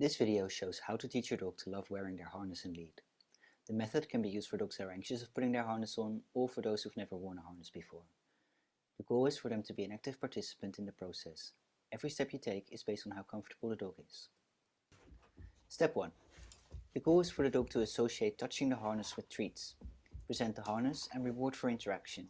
This video shows how to teach your dog to love wearing their harness and lead. The method can be used for dogs that are anxious of putting their harness on or for those who've never worn a harness before. The goal is for them to be an active participant in the process. Every step you take is based on how comfortable the dog is. Step 1. The goal is for the dog to associate touching the harness with treats. Present the harness and reward for interaction.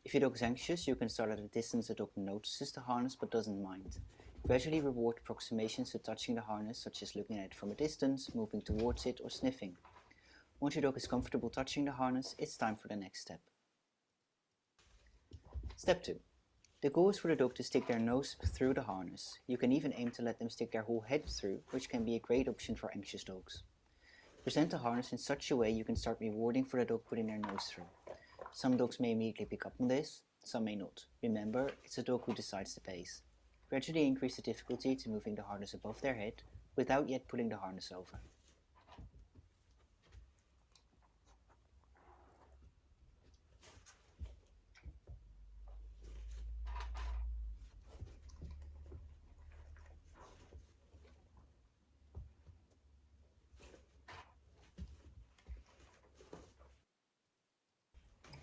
If your dog is anxious, you can start at a distance the dog notices the harness but doesn't mind. Gradually reward approximations to touching the harness, such as looking at it from a distance, moving towards it, or sniffing. Once your dog is comfortable touching the harness, it's time for the next step. Step 2. The goal is for the dog to stick their nose through the harness. You can even aim to let them stick their whole head through, which can be a great option for anxious dogs. Present the harness in such a way you can start rewarding for the dog putting their nose through. Some dogs may immediately pick up on this, some may not. Remember, it's the dog who decides the pace. Gradually increase the difficulty to moving the harness above their head without yet pulling the harness over.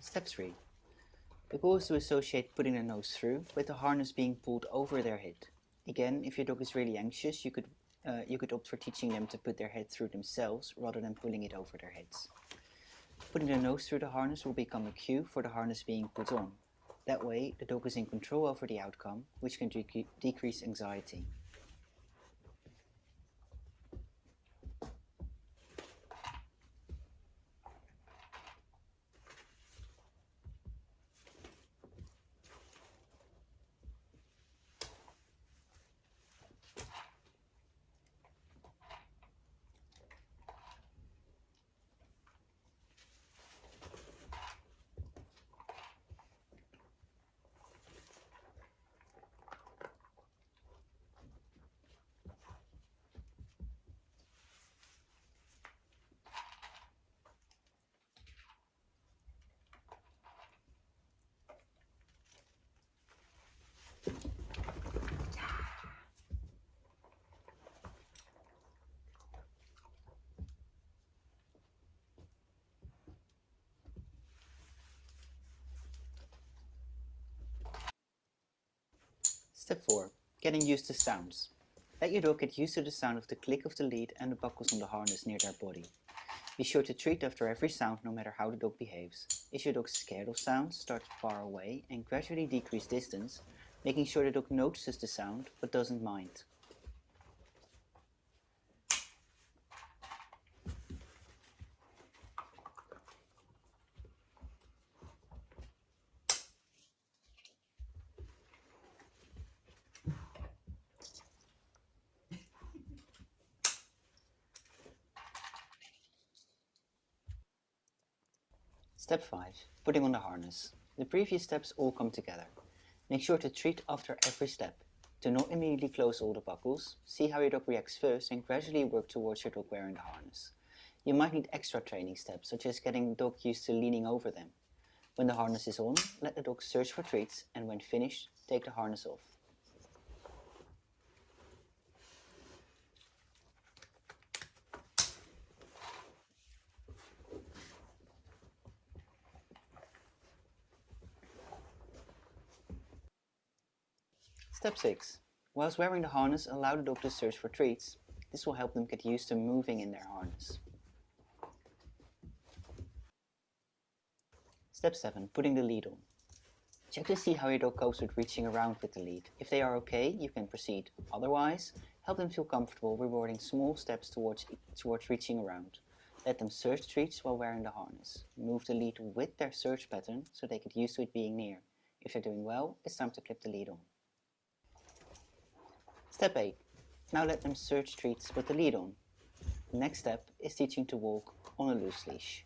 Step 3. The goal is to associate putting their nose through with the harness being pulled over their head. Again, if your dog is really anxious, you could opt for teaching them to put their head through themselves rather than pulling it over their heads. Putting their nose through the harness will become a cue for the harness being put on. That way, the dog is in control over the outcome, which can decrease anxiety. Step 4. Getting used to sounds. Let your dog get used to the sound of the click of the lead and the buckles on the harness near their body. Be sure to treat after every sound, no matter how the dog behaves. Is your dog scared of sounds, start far away and gradually decrease distance, making sure the dog notices the sound but doesn't mind. Step 5. Putting on the harness. The previous steps all come together. Make sure to treat after every step. Do not immediately close all the buckles. See how your dog reacts first and gradually work towards your dog wearing the harness. You might need extra training steps, such as getting the dog used to leaning over them. When the harness is on, let the dog search for treats, and when finished, take the harness off. Step 6. Whilst wearing the harness, allow the dog to search for treats. This will help them get used to moving in their harness. Step 7. Putting the lead on. Check to see how your dog copes with reaching around with the lead. If they are okay, you can proceed. Otherwise, help them feel comfortable, rewarding small steps towards reaching around. Let them search treats while wearing the harness. Move the lead with their search pattern so they get used to it being near. If they're doing well, it's time to clip the lead on. Step 8. Now let them search treats with the lead on. The next step is teaching to walk on a loose leash.